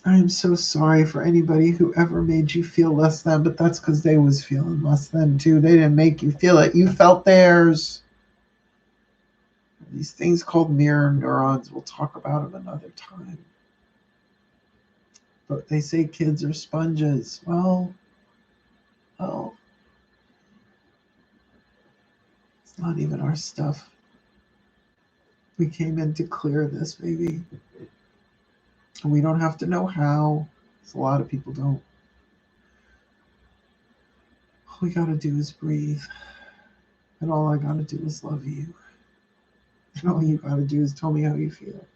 I am so sorry for anybody who ever made you feel less than, but that's because they was feeling less than too. They didn't make you feel it. You felt theirs. These things called mirror neurons, we'll talk about them another time. But they say kids are sponges. Well, it's not even our stuff. We came in to clear this, baby. And we don't have to know how. A lot of people don't. All we gotta do is breathe. And all I gotta do is love you. And all you gotta do is tell me how you feel.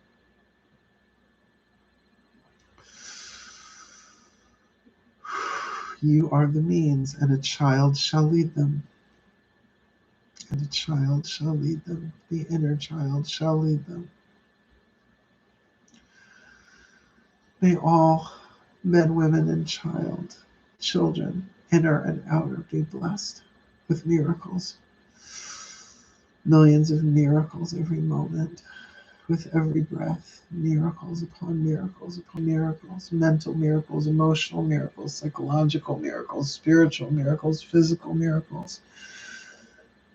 You are the means, and a child shall lead them. And a child shall lead them. The inner child shall lead them. May all men, women, and children, inner and outer, be blessed with miracles. Millions of miracles every moment, with every breath. Miracles upon miracles upon miracles. Mental miracles, emotional miracles, psychological miracles, spiritual miracles, physical miracles.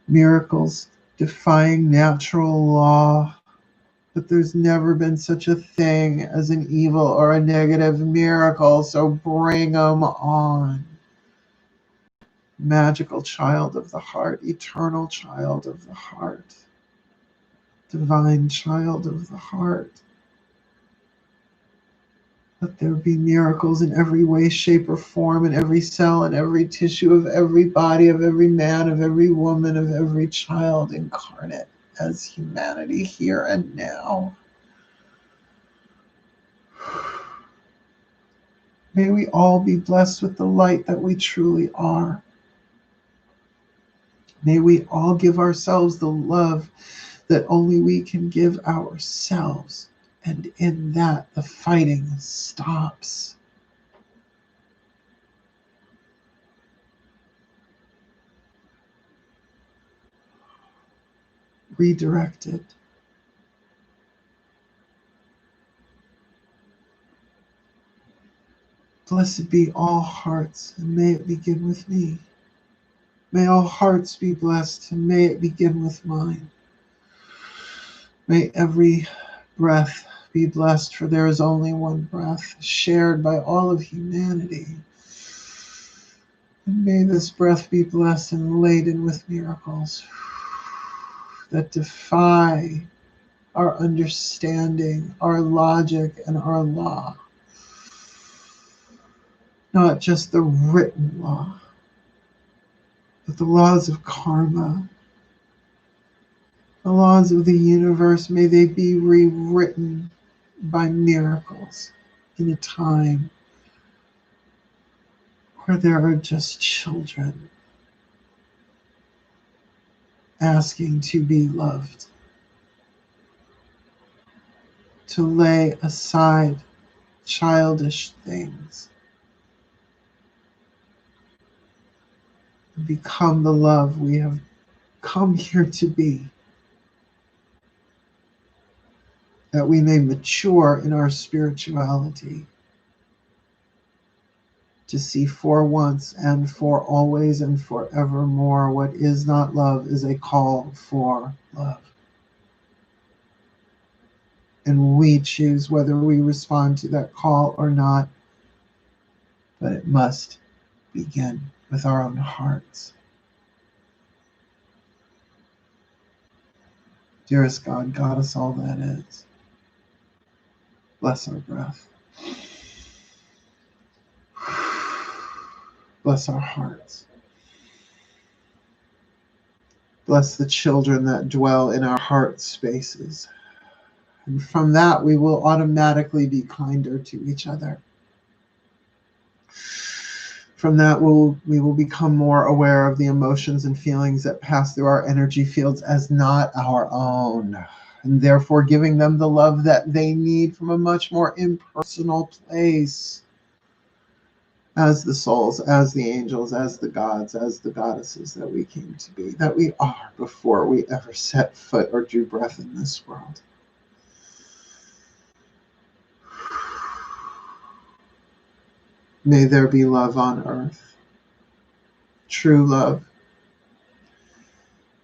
Miracles defying natural law. But there's never been such a thing as an evil or a negative miracle, so bring them on. Magical child of the heart, eternal child of the heart, divine child of the heart. Let there be miracles in every way, shape, or form, in every cell, in every tissue of every body, of every man, of every woman, of every child incarnate as humanity here and now. May we all be blessed with the light that we truly are. May we all give ourselves the love that only we can give ourselves. And in that, the fighting stops. Redirected. Blessed be all hearts, and may it begin with me. May all hearts be blessed, and may it begin with mine. May every breath be blessed, for there is only one breath, shared by all of humanity. And may this breath be blessed and laden with miracles that defy our understanding, our logic, and our law. Not just the written law, but the laws of karma, the laws of the universe. May they be rewritten by miracles in a time where there are just children asking to be loved, to lay aside childish things and become the love we have come here to be. that we may mature in our spirituality, to see for once and for always and forevermore what is not love is a call for love. And we choose whether we respond to that call or not, but it must begin with our own hearts. Dearest God, Goddess, all that is, bless our breath. Bless our hearts. Bless the children that dwell in our heart spaces. And from that, we will automatically be kinder to each other. From that, we will become more aware of the emotions and feelings that pass through our energy fields as not our own, and therefore giving them the love that they need from a much more impersonal place, as the souls, as the angels, as the gods, as the goddesses that we came to be, that we are before we ever set foot or drew breath in this world. May there be love on earth, true love,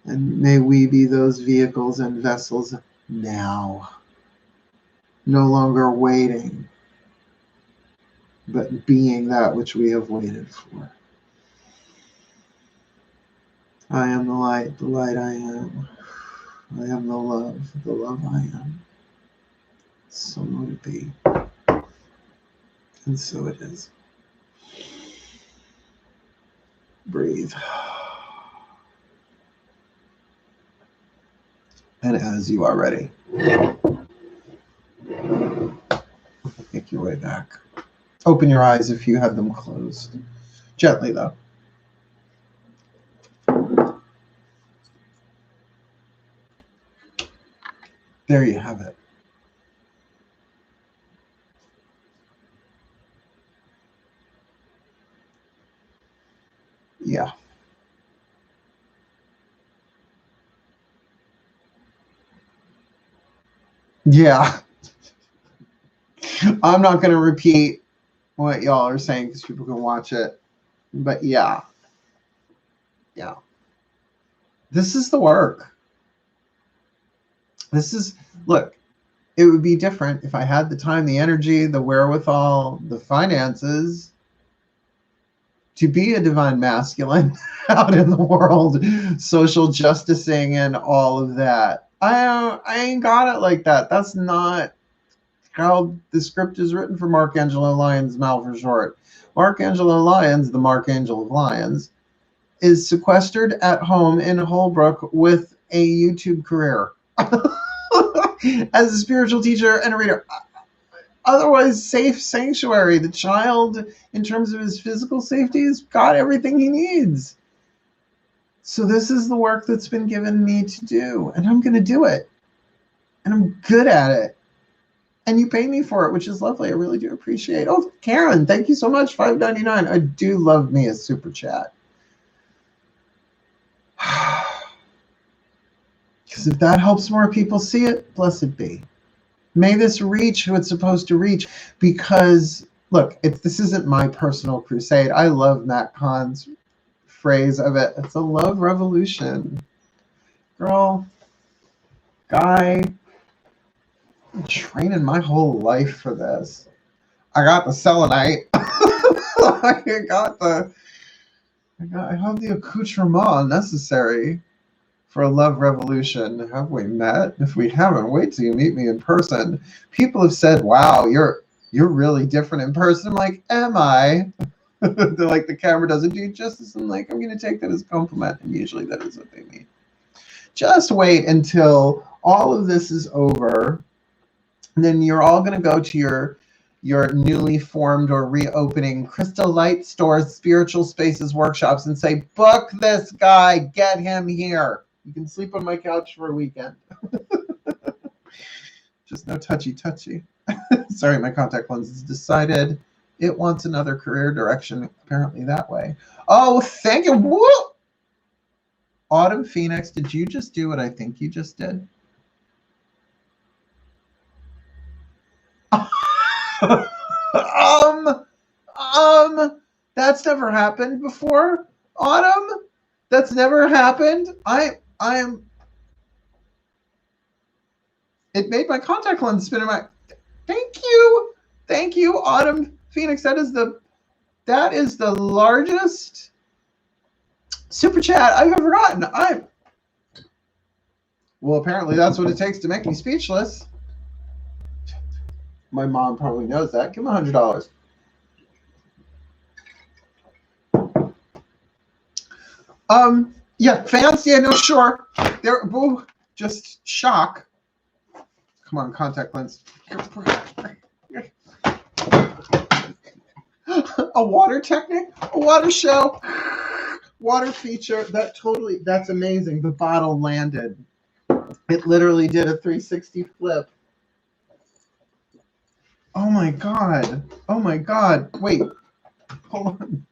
and may we be those vehicles and vessels now, no longer waiting, but being that which we have waited for. I am the light I am. I am the love I am. So will it be. And so it is. Breathe. And as you are ready, make your way back. Open your eyes if you have them closed. Gently, though. There you have it. Yeah. Yeah. I'm not going to repeat what y'all are saying because people can watch it. But yeah. Yeah. This is the work. This is, look, it would be different if I had the time, the energy, the wherewithal, the finances to be a divine masculine out in the world, social justicing and all of that. I ain't got it like that. That's not how the script is written for Markangelo Lyons, Mal for short. Markangelo Lyons, the Markangel of Lyons, is sequestered at home in Holbrook with a YouTube career as a spiritual teacher and a reader. Otherwise, safe sanctuary. The child, in terms of his physical safety, has got everything he needs. So this is the work that's been given me to do, and I'm going to do it. And I'm good at it. And you pay me for it, which is lovely. I really do appreciate. Oh, Karen, thank you so much. $5.99. I do love me a super chat. Because if that helps more people see it, blessed be. May this reach who it's supposed to reach. Because, look, this isn't my personal crusade. I love Matt Kahn's phrase of it. It's a love revolution. Girl, guy, I'm training my whole life for this. I got the selenite. I have the accoutrement necessary for a love revolution. Have we met? If we haven't, wait till you meet me in person. People have said, wow, you're really different in person. I'm like, am I? They're like, the camera doesn't do you justice. I'm like, I'm going to take that as a compliment. And usually that is what they mean. Just wait until all of this is over. And then you're all going to go to your newly formed or reopening Crystal Light Stores Spiritual Spaces workshops and say, book this guy, get him here. You can sleep on my couch for a weekend. Just no touchy. Sorry, my contact lens has decided it wants another career direction, apparently that way. Oh, thank you. Woo! Autumn Phoenix, did you just do what I think you just did? That's never happened before. Autumn? That's never happened. I am. It made my contact lens spin in my. Thank you, Autumn Phoenix. That is the largest super chat I've ever gotten. Well, apparently that's what it takes to make me speechless. My mom probably knows that. Give him $100. Yeah, fans. Yeah, no, sure. They're just shock. Come on, contact lens. A water technique, a water show, water feature. That's amazing. The bottle landed. It literally did a 360 flip. Oh my God. Oh my God. Wait, hold on.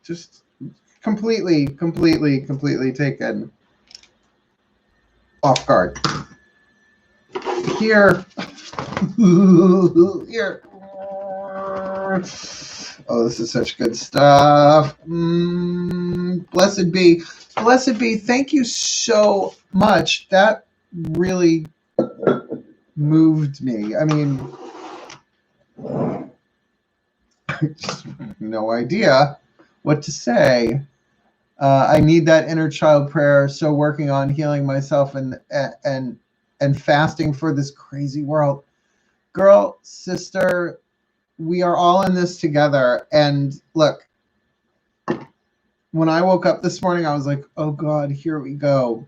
Just completely taken off guard. Here. Here. Oh, this is such good stuff. Blessed be. Blessed be. Thank you so much. That really moved me. I mean, no idea what to say. I need that inner child prayer. So working on healing myself and fasting for this crazy world. Girl, sister, we are all in this together. And look, when I woke up this morning, I was like, oh God, here we go.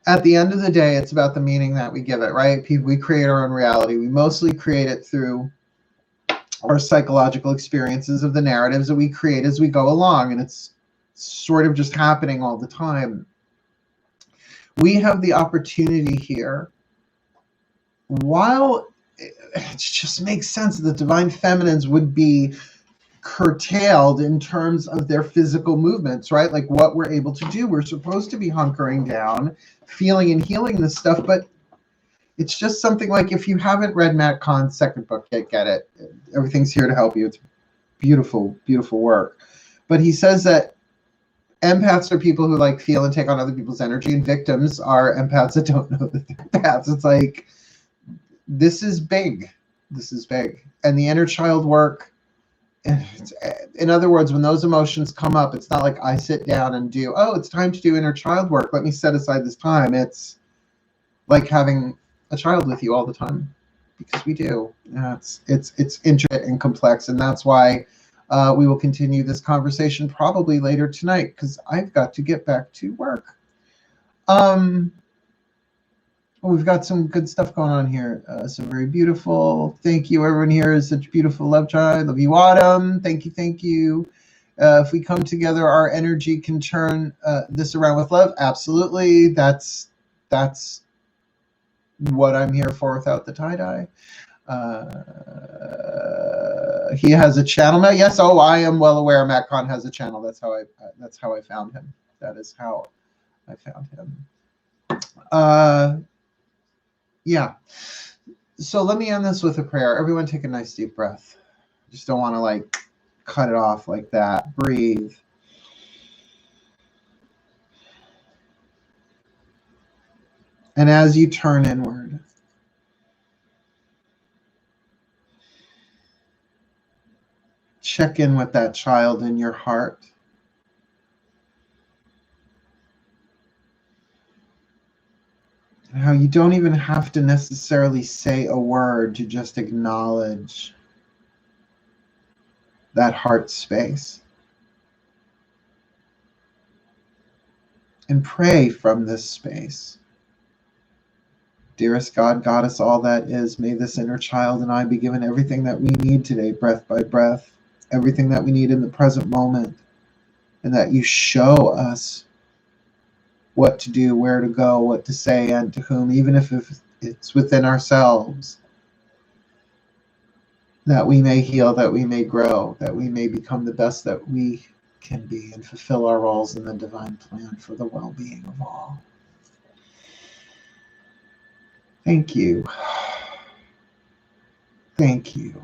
At the end of the day, it's about the meaning that we give it, right? We create our own reality. We mostly create it through our psychological experiences of the narratives that we create as we go along. And it's sort of just happening all the time. We have the opportunity here, while it just makes sense that the divine feminines would be curtailed in terms of their physical movements, right? Like what we're able to do. We're supposed to be hunkering down, feeling and healing this stuff, but it's just something like, if you haven't read Matt Kahn's second book yet, get it. Everything's here to help you. It's beautiful, beautiful work. But he says that empaths are people who like feel and take on other people's energy, and victims are empaths that don't know that they're empaths. It's like, this is big. This is big. And the inner child work, in other words, when those emotions come up, it's not like I sit down and do, oh, it's time to do inner child work. Let me set aside this time. It's like having a child with you all the time, because we do. It's intricate and complex, and that's why we will continue this conversation probably later tonight, because I've got to get back to work. We've got some good stuff going on here. So very beautiful. Thank you. Everyone here is such beautiful love child. Love you, Autumn. Thank you. Thank you. If we come together, our energy can turn this around with love. Absolutely. That's what I'm here for without the tie-dye. He has a channel now. Yes. Oh, I am well aware Matt Kahn has a channel. That's how I found him. That is how I found him. Yeah. So let me end this with a prayer. Everyone take a nice deep breath. Just don't want to like cut it off like that. Breathe. And as you turn inward, check in with that child in your heart. How you don't even have to necessarily say a word to just acknowledge that heart space. And pray from this space. Dearest God, Goddess, all that is, may this inner child and I be given everything that we need today, breath by breath, everything that we need in the present moment, and that you show us what to do, where to go, what to say, and to whom, even if it's within ourselves, that we may heal, that we may grow, that we may become the best that we can be and fulfill our roles in the divine plan for the well-being of all. Thank you. Thank you.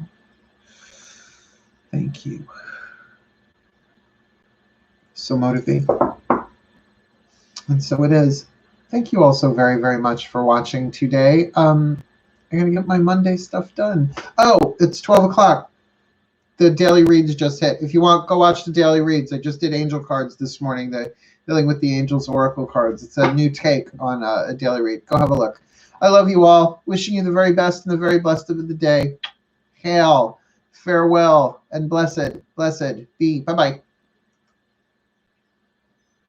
Thank you. So motivating. And so it is. Thank you all so very, very much for watching today. I'm going to get my Monday stuff done. Oh, it's 12 o'clock. The daily reads just hit. If you want, go watch the daily reads. I just did angel cards this morning, dealing with the angels oracle cards. It's a new take on a daily read. Go have a look. I love you all. Wishing you the very best and the very blessed of the day. Hail, farewell, and blessed be. Bye-bye.